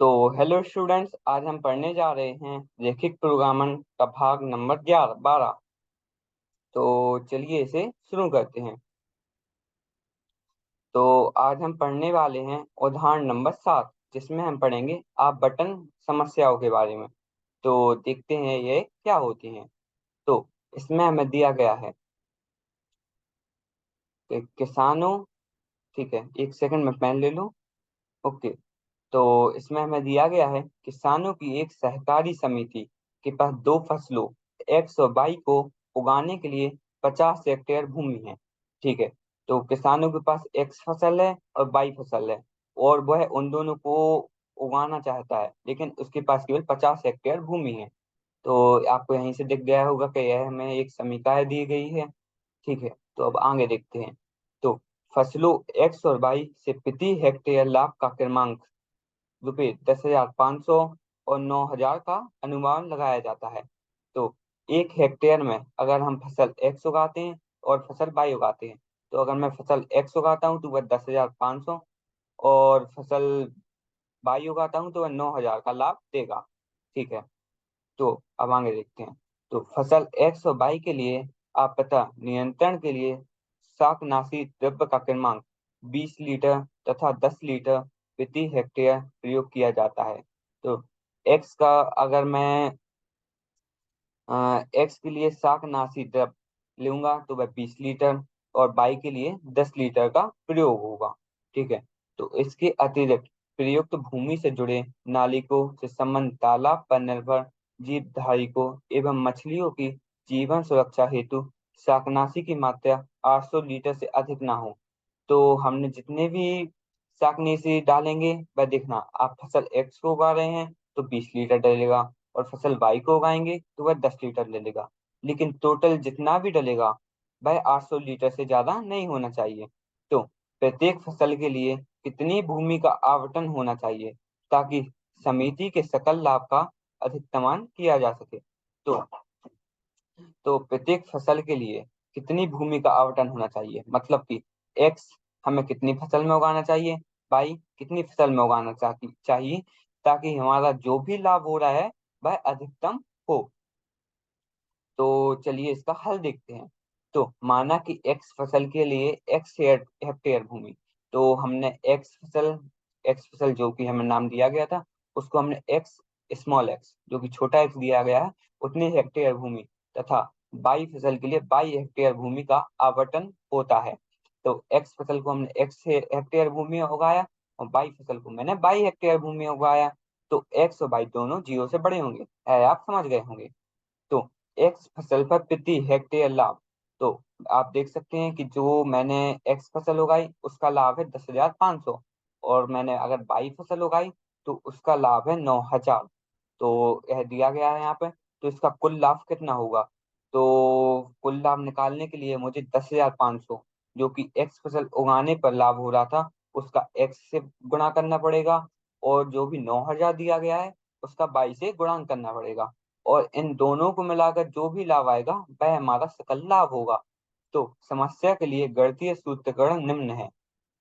तो hello students, आज हम पढ़ने जा रहे हैं रैखिक प्रोग्रामन का भाग नंबर 12। तो चलिए इसे शुरू करते हैं। तो आज हम पढ़ने वाले हैं उदाहरण नंबर 7, जिसमें हम पढ़ेंगे आप बटन समस्याओं के बारे में। तो देखते हैं ये क्या होती हैं। तो इसमें हमें दिया गया है कि किसानों, ठीक है, एक सेकंड में पेन ले लूं। ओके। तो इसमें हमें दिया गया है किसानों की एक सहकारी समिति के पास दो फसलों एक्स और वाई को उगाने के लिए 50 हेक्टेयर भूमि है। ठीक है। तो किसानों के पास एक्स फसल है और वाई फसल है, और वह उन दोनों को उगाना चाहता है, लेकिन उसके पास केवल 50 हेक्टेयर भूमि है। तो आपको यहीं से दिख गया होगा कि यह हमें एक समीकरण दी गई है। ठीक है। तो अब आगे देखते हैं। तो फसलों एक्स और वाई से प्रति हेक्टेयर लाभ का क्रमांक रुपये 10,500 और 9,000 का अनुमान लगाया जाता है। तो 1 हेक्टेयर में अगर हम फसल एक्स उगाते हैं और फसल वाई उगाते हैं, तो अगर मैं फसल एक्स उगाता हूँ तो वह 10,500, और फसल वाई उगाता हूँ तो वह 9,000 का लाभ देगा। ठीक है। तो अब आगे देखते हैं। तो फसल एक्स और वाई के लिए आपदा नियंत्रण के लिए शाकनाशी द्रव्य का क्रमांक 20 लीटर तथा 10 लीटर प्रति हेक्टेयर प्रयोग किया जाता है। तो एक्स का अगर मैं एक्स के लिए शाकनाशी द्रव्य लूंगा तो वह 20 लीटर, और वाई के लिए 10 लीटर का प्रयोग होगा। ठीक है। तो इसके अतिरिक्त प्रयुक्त भूमि से जुड़े नालिकों से संबंध तालाब पर निर्भर जीवधारी को एवं मछलियों की जीवन सुरक्षा हेतु शाकनाशी की मात्रा 800 लीटर से अधिक ना हो। तो हमने जितने भी शाकनाशी डालेंगे, वह देखना, आप फसल एक्स को उगा रहे हैं तो 20 लीटर डलेगा, और फसल वाई को उगाएंगे तो वह 10 लीटर ले लेगा। लेकिन टोटल जितना भी डलेगा वह 800 लीटर से ज्यादा नहीं होना चाहिए। तो प्रत्येक फसल के लिए कितनी भूमि का आवंटन होना चाहिए ताकि समिति के सकल लाभ का अधिकतमान किया जा सके। तो प्रत्येक फसल के लिए कितनी भूमि का आवंटन होना चाहिए, मतलब कि एक्स हमें कितनी फसल में उगाना चाहिए, वाई कितनी फसल में उगाना चाहिए, ताकि हमारा जो भी लाभ हो रहा है वह अधिकतम हो। तो चलिए इसका हल देखते हैं। तो माना कि एक्स फसल के लिए एक्स हेक्टेयर भूमि, तो हमने एक्स फसल जो कि हमें नाम दिया गया था, उसको हमने एक्स स्मॉल एक्स जो कि छोटा एक्स दिया गया है उतने हेक्टेयर भूमि, तथा बाई फसल के लिए 22 हेक्टेयर भूमि का आवंटन होता है। तो एक्स फसल को हमने एक्स हेक्टेयर भूमि में उगाया, और बाई फसल को मैंने 22 हेक्टेयर भूमि में उगाया। तो एक्स और बाई दोनों जीरो से बड़े होंगे, है आप समझ गए होंगे। तो एक्स फसल पर प्रति हेक्टेयर लाभ, तो आप देख सकते हैं कि जो मैंने एक्स फसल उगाई उसका लाभ है 10,500, और मैंने अगर बाई फसल उगाई तो उसका लाभ है 9,000। तो यह दिया गया है यहाँ पे। तो इसका कुल लाभ कितना होगा? तो कुल लाभ निकालने के लिए मुझे 10,500 जो कि एक्स फसल उगाने पर लाभ हो रहा था उसका एक्स से गुणा करना पड़ेगा, और जो भी 9,000 दिया गया है उसका बाई से गुणा करना पड़ेगा, और इन दोनों को मिलाकर जो भी लाभ आएगा वह हमारा सकल लाभ होगा। तो समस्या के लिए गणितीय सूत्रीकरण निम्न है,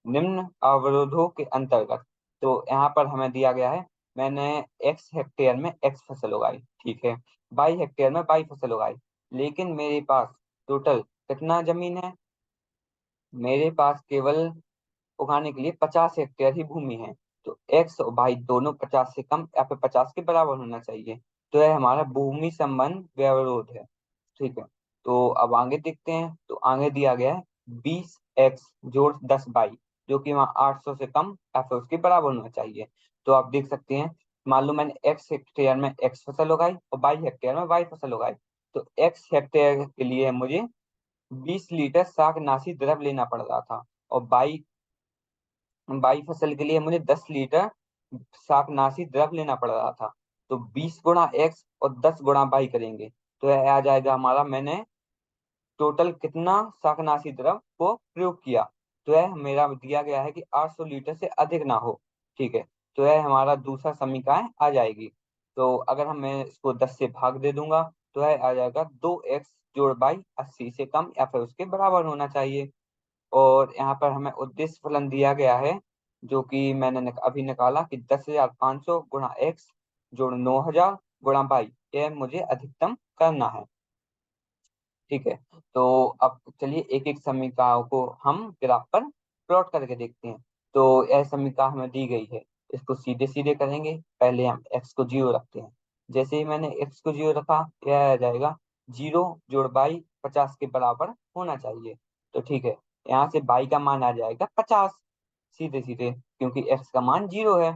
निम्न अवरोधों के अंतर्गत। तो यहाँ पर हमें दिया गया है, मैंने एक्स हेक्टेयर में एक्स फसल उगाई, ठीक है, 22 हेक्टेयर में बाई फसल उगाई, लेकिन मेरे पास टोटल कितना जमीन है? मेरे पास केवल उगाने के लिए 50 हेक्टेयर ही भूमि है। तो एक्स और वाई दोनों 50 से कम या फिर 50 के बराबर होना चाहिए। तो यह हमारा भूमि संबंध व्यवरोध है। ठीक है। तो अब आगे देखते हैं। तो आगे दिया गया है 20x जोड़ 10 वाई, जो कि वहाँ 800 से कम या फिर उसके बराबर होना चाहिए। तो आप देख सकते हैं, मान लो मैंने एक्स हेक्टेयर में एक्स फसल उगाई और 22 हेक्टेयर में वाई फसल उगाई। तो एक्स हेक्टेयर के लिए मुझे 20 लीटर शाकनाशी द्रव लेना पड़ रहा था, और बाई बाई फसल के लिए मुझे 10 लीटर शाकनाशी द्रव लेना पड़ रहा था। तो 20 गुणा एक्स और 10 गुणा बाई करेंगे तो यह आ जाएगा हमारा, मैंने टोटल कितना शाकनाशी द्रव को प्रयोग किया। तो यह मेरा दिया गया है कि 800 लीटर से अधिक ना हो। ठीक है। तो यह हमारा दूसरा समीकरण आ जाएगी। तो अगर हम मैं इसको 10 से भाग दे दूंगा तो यह आ जाएगा 2x जोड़ बाई 80 से कम या फिर उसके बराबर होना चाहिए। और यहाँ पर हमें उद्देश्य फलन दिया गया है जो कि मैंने अभी निकाला कि 10,500 गुणा x जोड़ 9,000 गुणा y, यह मुझे अधिकतम करना है। ठीक है, तो अब चलिए एक एक समीकरण को हम ग्राफ पर प्लॉट करके देखते हैं। तो यह समीकरण हमें दी गई है, इसको सीधे सीधे करेंगे। पहले हम x को 0 रखते हैं। जैसे ही मैंने x को 0 रखा, यह आ जाएगा 0 जोड़ y 50 के बराबर होना चाहिए। तो ठीक है, यहाँ से y का मान आ जाएगा 50 सीधे सीधे, क्योंकि x का मान 0 है।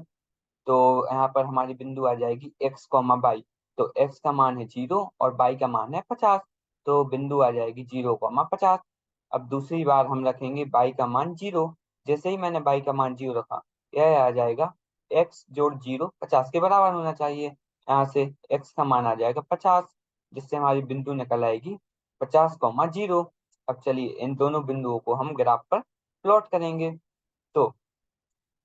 तो यहाँ पर हमारी बिंदु आ जाएगी x कॉमा बाई। तो x का मान है 0 और y का मान है 50। तो बिंदु आ जाएगी 0,50। अब दूसरी बार हम रखेंगे y का मान 0। जैसे ही मैंने y का मान 0 रखा, यह आ जाएगा x जोड़ 0 50 के बराबर होना चाहिए। यहाँ से x का मान आ जाएगा 50, जिससे हमारी बिंदु निकल आएगी 50,0। अब चलिए इन दोनों बिंदुओं को हम ग्राफ पर प्लॉट करेंगे। तो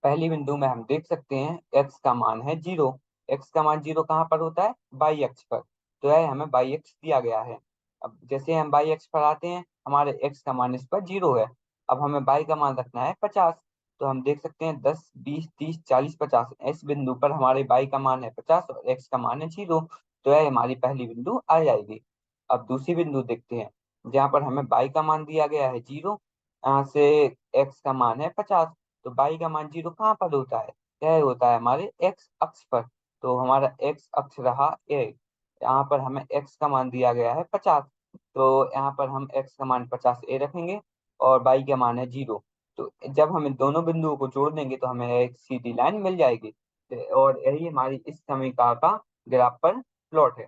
पहली बिंदु में हम देख सकते हैं x का मान है 0। x का मान 0 कहाँ पर होता है? बाई अक्ष पर। तो यह हमें बाई अक्ष दिया गया है। अब जैसे हम बाई अक्ष पर आते हैं, हमारे x का मान इस पर 0 है। अब हमें बाई का मान रखना है 50। तो हम देख सकते हैं 10 20 30 40 50, इस बिंदु पर हमारे बाई का मान है 50 और x का मान है 0। तो यह हमारी पहली बिंदु आ जाएगी। अब दूसरी बिंदु देखते हैं, जहाँ पर हमें बाई का मान दिया गया है 0, यहाँ से x का मान है 50। तो बाई का मान 0 कहाँ पर होता है? यह होता है हमारे x अक्ष पर। तो हमारा x अक्ष रहा a। यहाँ पर हमें x का मान दिया गया है 50। तो यहाँ पर हम x का मान 50 a रखेंगे और बाई का मान है 0। तो जब हम इन दोनों बिंदुओं को जोड़ देंगे तो हमें एक सीधी लाइन मिल जाएगी। और यही हमारी इस समीकरण का ग्राफ पर प्लॉट है।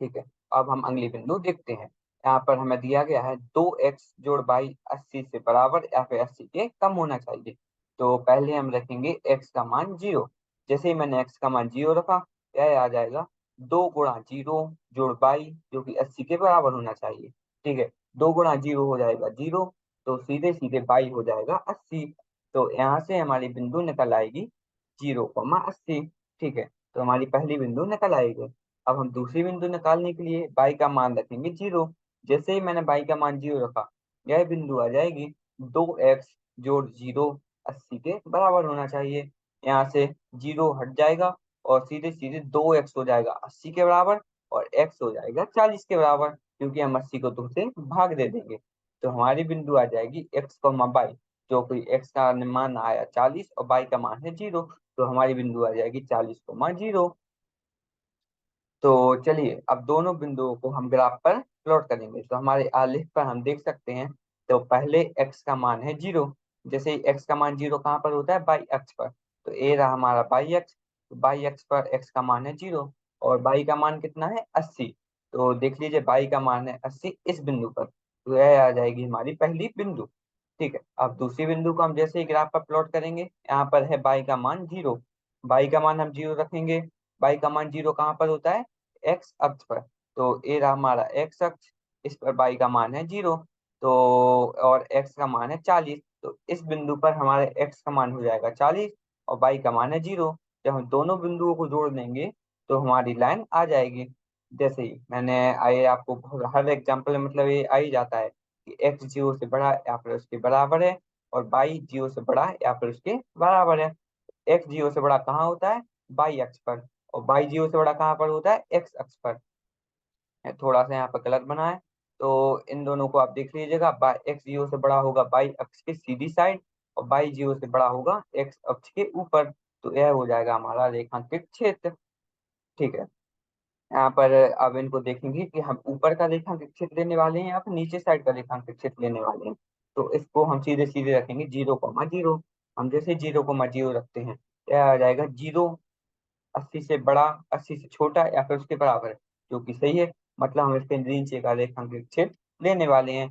ठीक है, अब हम अगली बिंदु देखते हैं। यहाँ पर हमें दिया गया है 2x जोड़ बाई 80 से बराबर या फिर 80 के कम होना चाहिए। तो पहले हम रखेंगे x का मान 0। जैसे ही मैंने x का मान 0 रखा, यह आ जाएगा 2 गुणा 0 जोड़ बाई, जो कि 80 के बराबर होना चाहिए। ठीक है, 2 गुणा 0 हो जाएगा 0, तो सीधे सीधे बाई हो जाएगा 80। तो यहाँ से हमारी बिंदु निकल आएगी 0,80। ठीक है, तो हमारी पहली बिंदु निकल आएगी। अब हम दूसरी बिंदु निकालने के लिए बाई का मान रखेंगे 0। जैसे ही मैंने बाई का मान 0 रखा, यह बिंदु आ जाएगी 2x जोड़ 0 80 के बराबर होना चाहिए। यहाँ से 0 हट जाएगा और सीधे सीधे 2x हो जाएगा 80 के बराबर और x हो जाएगा 40 के बराबर, क्योंकि हम 80 को 2 से भाग दे देंगे। तो हमारी बिंदु आ जाएगी x कॉमा बाई, जो कि x का मान आया 40 और बाई का मान है 0। तो हमारी बिंदु आ जाएगी 40,0। तो चलिए अब दोनों बिंदुओं को हम ग्राफ पर प्लॉट करेंगे। तो हमारे आलेख पर हम देख सकते हैं, तो पहले x का मान है 0। जैसे ही x का मान 0 कहाँ पर होता है? बाई अक्ष पर। तो a रहा हमारा बाई अक्ष। तो बाई अक्ष पर x का मान है 0 और बाई का मान कितना है? 80। तो देख लीजिए बाई का मान है 80 इस बिंदु पर। तो यह आ जाएगी हमारी पहली बिंदु। ठीक है, अब दूसरी बिंदु को हम जैसे ही ग्राफ पर प्लॉट करेंगे, यहाँ पर है बाई का मान 0। बाई का मान हम 0 रखेंगे। बाई का मान 0 कहाँ पर होता है? एक्स अक्ष पर। तो ए रहा हमारा एक्स अक्ष, इस पर बाई का मान है 0। तो और एक्स का मान है 40। तो इस बिंदु पर हमारे एक्स का मान हो जाएगा 40 और बाई का मान है 0। जब हम दोनों बिंदुओं को जोड़ देंगे तो हमारी लाइन आ जाएगी। जैसे ही मैंने आए आपको हर एग्जाम्पल में मतलब ये आ ही जाता है कि एक्स 0 से बड़ा या फिर उसके बराबर है और बाई 0 से बड़ा या फिर उसके बराबर है। एक्स 0 से बड़ा कहाँ होता है? बाई अक्ष पर। और बाई 0 से बड़ा कहाँ पर होता है? एक्स अक्ष पर। थोड़ा सा यहाँ पर गलत बना है, तो इन दोनों को आप देख लीजिएगा। बाई एक्स 0 से बड़ा होगा बाई अक्ष के सीधी साइड और बाई 0 से बड़ा होगा एक्स अक्ष के ऊपर। तो यह हो जाएगा हमारा रेखांकित क्षेत्र। ठीक है, यहाँ पर अब इनको देखेंगे कि हम ऊपर का रेखांकित क्षेत्र लेने वाले हैं या फिर नीचे साइड का रेखांकित क्षेत्र लेने वाले हैं। तो इसको हम सीधे सीधे रखेंगे 0,0। हम जैसे 0,0 रखते हैं, यह आ जाएगा 0 80 से बड़ा 80 से छोटा या फिर उसके बराबर, जो कि सही है। मतलब हम इसके नीचे का रेखांकित क्षेत्र लेने वाले हैं।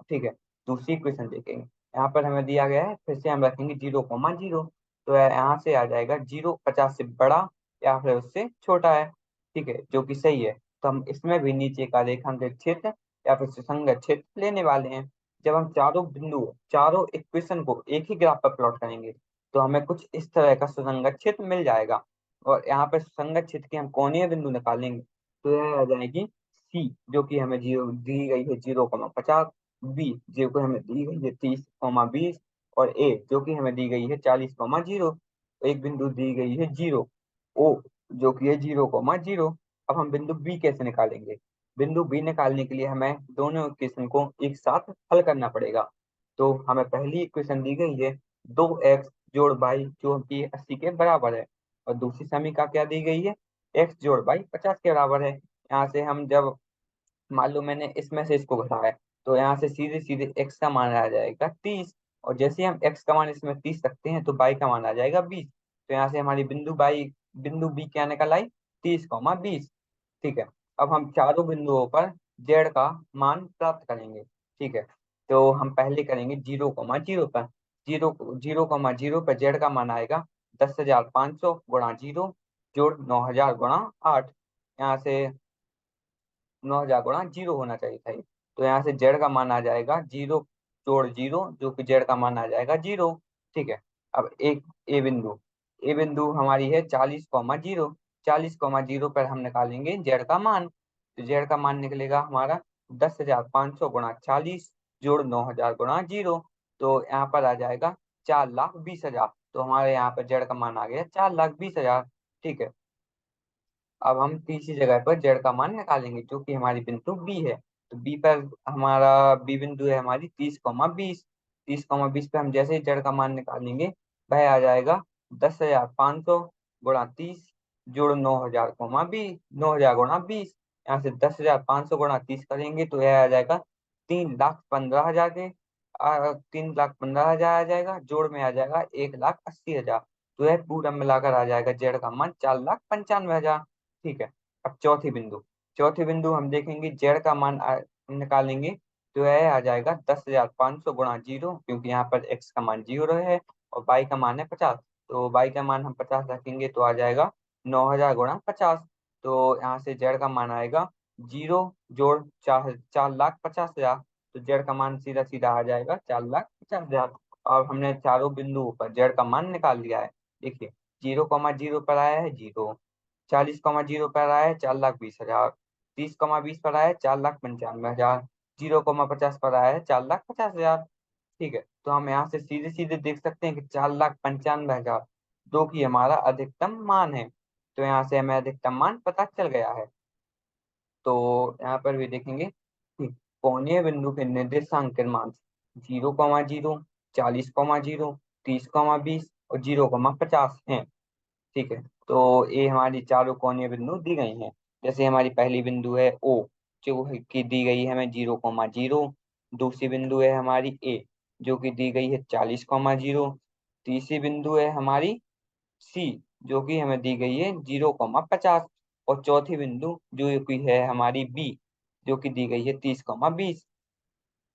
ठीक है, दूसरी इक्वेशन देखेंगे। यहाँ पर हमें दिया गया है, फिर से हम रखेंगे 0,0। तो यहाँ से आ जाएगा 0 50 से बड़ा या फिर उससे छोटा है। ठीक है, जो कि सही है। तो हम इसमें भी नीचे का रेखांकित क्षेत्र या फिर सुसंगत क्षेत्र लेने वाले हैं। जब हम चारों बिंदु चारों इक्वेशन को एक ही ग्राफ पर प्लॉट करेंगे, तो हमें कुछ इस तरह का सुसंगत क्षेत्र मिल जाएगा। और यहाँ पे संगत क्षेत्र की हम कोणीय बिंदु निकालेंगे, तो यह आ जाएगी सी, जो कि हमें जीरो दी गई है 0,50। बी जो कि हमें दी गई है 30,20। और ए जो कि हमें दी गई है 40,0। एक बिंदु दी गई है 0, ओ जो कि है 0,0। अब हम बिंदु बी कैसे निकालेंगे? बिंदु बी निकालने के लिए हमें दोनों इक्वेशन को एक साथ हल करना पड़ेगा। तो हमें पहली इक्वेशन दी गई है 2x जोड़ वाई जो कि 80 के बराबर है, और दूसरी समीकरण क्या दी गई है? x जोड़ वाई 50 के बराबर है। यहाँ से हम जब मान लो मैंने इसमें से इसको घटाया, तो यहाँ से सीधे सीधे x का मान आ जाएगा 30, और जैसे ही हम x का मान इसमें 30 रखते हैं तो y का मान आ जाएगा 20। तो यहाँ से हमारी बिंदु b क्या निकल आई? 30,20। ठीक है। अब हम चारों बिंदुओं पर z का मान प्राप्त करेंगे। ठीक है। तो हम पहले करेंगे 0,0 पर। 0,0 पर z का मान आएगा 10,500 गुणा 0 जोड़ 9,000 गुणा 8। यहाँ से 9,000 गुणा 0 होना चाहिए था ये। तो यहाँ से जेड का मान आ जाएगा 0 जोड़ 0 जो कि जेड का मान आ जाएगा 0। ठीक है। अब एक ए बिंदु हमारी है 40,0। 40,0 पर हम निकालेंगे जेड का मान। तो जेड का मान निकलेगा हमारा 10,500 गुणा 40 जोड़ 9,000 गुणा 0। तो यहाँ पर आ जाएगा 4,20,000। तो हमारे यहाँ पर जेड का मान आ गया 4,20,000। ठीक है। अब हम तीसरी जगह पर जेड का मान निकालेंगे जो कि हमारी बिंदु बी है। तो बी पर हमारा बी बिंदु है हमारी 30,20। 30,20 पे हम जैसे ही जेड का मान निकालेंगे, वह आ जाएगा 10,500 गुणा 30 जोड़ 9,000 गुणा 20। यहाँ से 10,500 गुणा 30 करेंगे तो यह आ जाएगा 3,15,000 के 3,15,000 आ जाएगा, जोड़ में आ जाएगा 1,80,000। तो यह पूरा मिलाकर आ जाएगा जेड का मान 4,95,000। ठीक है। अब चौथी बिंदु हम देखेंगे जेड का मान निकालेंगे, तो यह आ जाएगा 10,500 गुणा 0 क्योंकि यहाँ पर एक्स का मान 0 है और वाई का मान है 50। तो वाई का मान हम 50 रखेंगे तो आ जाएगा 9,000 गुणा 50। तो यहाँ से जेड का मान आएगा 0 जोड़ 4,50,000। तो जेड का मान सीधा सीधा आ जाएगा 4,50,000। और हमने चारों बिंदुओं पर जेड का मान निकाल लिया है। देखिए 0,0 पर आया है 0, 40,0 पर आया है 4,20,000, 30,20 पर आया है 4,95,000, 0,50 पर आया है 4,50,000। ठीक है। तो हम यहाँ से सीधे सीधे देख सकते हैं कि 4,95,000 जो कि हमारा अधिकतम मान है। तो यहाँ से हमें अधिकतम मान पता चल गया है। तो यहाँ पर भी देखेंगे कि कोणीय बिंदु के निर्देशांक के मान 0,0, 40,0, 30,20 और 0,50 है। ठीक है। तो ये हमारी चारों कोणीय बिंदु दी गई हैं। जैसे हमारी पहली बिंदु है ओ जो कि दी गई है हमें 0,0। दूसरी बिंदु है हमारी ए जो कि दी गई है 40,0। तीसरी बिंदु है हमारी सी जो कि हमें दी गई है 0,50। और चौथी बिंदु जो कि है हमारी बी जो कि दी गई है 30,20।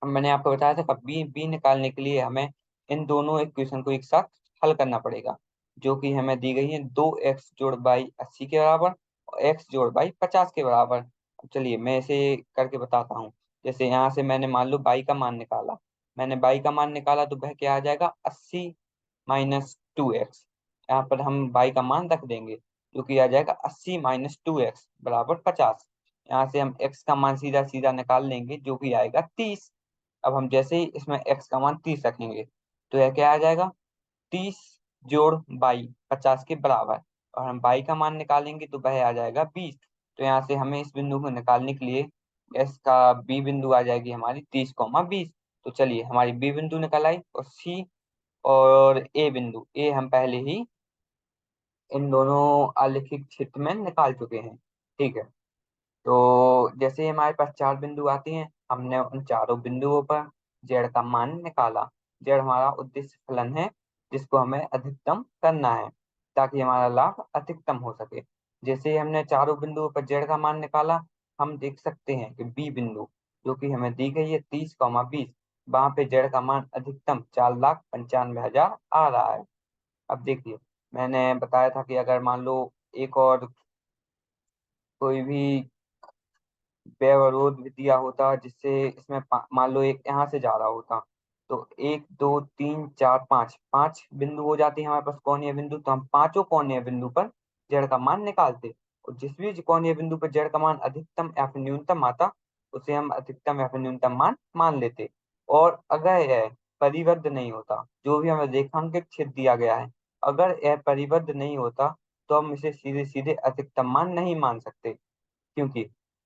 अब मैंने आपको बताया था कि बी बी निकालने के लिए हमें इन दोनों इक्वेशन को एक साथ हल करना पड़ेगा, जो कि हमें दी गई है 2x जोड़ बाई 80 के बराबर और x जोड़ बाई 50 के बराबर। अब चलिए मैं इसे करके बताता हूँ। जैसे यहाँ से मैंने मान लो बाई का मान निकाला, तो वह क्या आ जाएगा 80 माइनस 2x। यहाँ पर हम बाई का मान रख देंगे जो कि आ जाएगा 80 माइनस 2x बराबर 50। यहाँ से हम x का मान सीधा सीधा निकाल लेंगे जो कि आएगा 30। अब हम जैसे ही इसमें x का मान 30 रखेंगे तो यह क्या आ जाएगा 30 जोड़ बाई 50 के बराबर। और हम बाई का मान निकालेंगे तो वह आ जाएगा 20। तो यहाँ से हमें इस बिंदु को निकालने के लिए इसका बी बिंदु आ जाएगी हमारी 30,20। तो चलिए हमारी बी बिंदु निकल आई, और सी और ए बिंदु ए हम पहले ही इन दोनों आलेखित क्षेत्र में निकाल चुके हैं। ठीक है। तो जैसे ही हमारे पास चार बिंदु आते हैं, हमने उन चारों बिंदुओं पर जेड का मान निकाला। जेड हमारा उद्देश्य फलन है जिसको हमें अधिकतम करना है ताकि हमारा लाभ अधिकतम हो सके। जैसे ही हमने चारों बिंदुओं पर जेड का मान निकाला, हम देख सकते हैं कि बी बिंदु जो कि हमें दी गई है 30,20, वहां पे जेड का मान अधिकतम 4,95,000 आ रहा है। अब देखिए मैंने बताया था कि अगर मान लो एक और कोई भी व्यवरोध भी दिया होता जिससे इसमें मान लो एक यहाँ से जा रहा होता, तो 1, 2, 3, 4, 5 पांच बिंदु हो जाते हैं हमारे पास कोणीय बिंदु, तो हम पांचों कोणीय बिंदु पर जेड का मान निकालते। और जिस भी कोणीय बिंदु पर जेड का मान अधिकतम या फिर न्यूनतम आता उसे हम अधिकतम या फिर न्यूनतम मान मान लेते। और अगर यह परिबद्ध नहीं होता, जो भी हमें रेखांकित क्षेत्र दिया गया है, अगर यह परिबद्ध नहीं होता तो हम इसे सीधे सीधे अधिकतम मान नहीं मान सकते। क्योंकि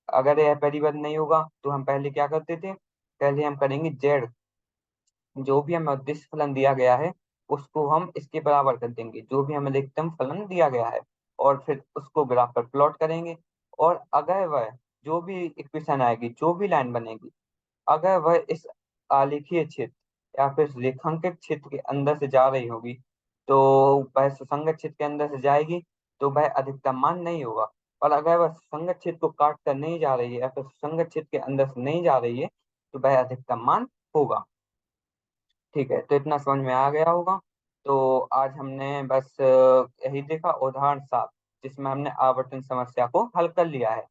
अगर यह परिबद्ध नहीं होगा तो हम पहले क्या करते थे, पहले हम करेंगे जेड, जो भी हमें उद्देश्य फलन दिया गया है उसको हम इसके बराबर कर देंगे, जो भी हमें अधिकतम फलन दिया गया है, और फिर उसको ग्राफ पर प्लॉट करेंगे। और अगर वह जो भी इक्वेशन आएगी, जो भी लाइन बनेगी, अगर वह इस आलेखीय क्षेत्र या फिर रेखांकित क्षेत्र के अंदर से जा रही होगी, तो वह सुसंगत क्षेत्र के अंदर से जाएगी, तो वह अधिकतम मान नहीं होगा। और अगर वह सुसंगत क्षेत्र को काट कर नहीं जा रही है या फिर सुसंगत क्षेत्र के अंदर से नहीं जा रही है, तो वह अधिकतम मान होगा। ठीक है, तो इतना समझ में आ गया होगा। तो आज हमने बस यही देखा उदाहरण 7, जिसमें हमने आवर्तन समस्या को हल कर लिया है।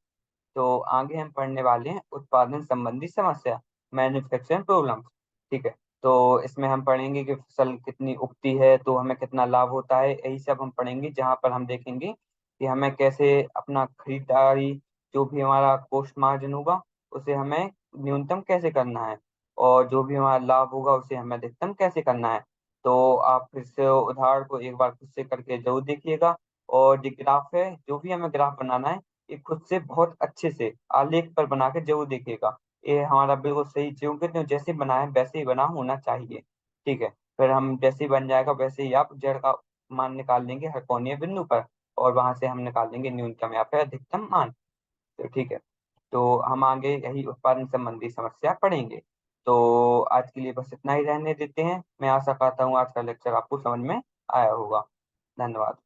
तो आगे हम पढ़ने वाले हैं उत्पादन संबंधी समस्या, मैन्युफैक्चरिंग प्रॉब्लम्स। ठीक है, तो इसमें हम पढ़ेंगे कि फसल कितनी उगती है तो हमें कितना लाभ होता है, यही सब हम पढ़ेंगे, जहाँ पर हम देखेंगे कि हमें कैसे अपना खरीदारी, जो भी हमारा कॉस्ट मार्जिन होगा उसे हमें न्यूनतम कैसे करना है, और जो भी हमारा लाभ होगा उसे हमें अधिकतम कैसे करना है। तो आप इस उदाहरण को एक बार खुद से करके जरूर देखिएगा। और जो ग्राफ है, जो भी हमें ग्राफ बनाना है, ये खुद से बहुत अच्छे से आलेख पर बना के जरूर देखिएगा। ये हमारा बिल्कुल सही, जो कि जैसे बना है वैसे ही बना होना चाहिए। ठीक है, फिर हम जैसे ही बन जाएगा वैसे ही आप जड़ का मान निकाल लेंगे हर कोणीय बिंदु पर, और वहां से हम निकाल लेंगे न्यूनतम या फिर अधिकतम मान। तो ठीक है, तो हम आगे यही उत्पादन संबंधी समस्या पढ़ेंगे। तो आज के लिए बस इतना ही रहने देते हैं। मैं आशा करता हूँ आज का लेक्चर आपको समझ में आया होगा। धन्यवाद।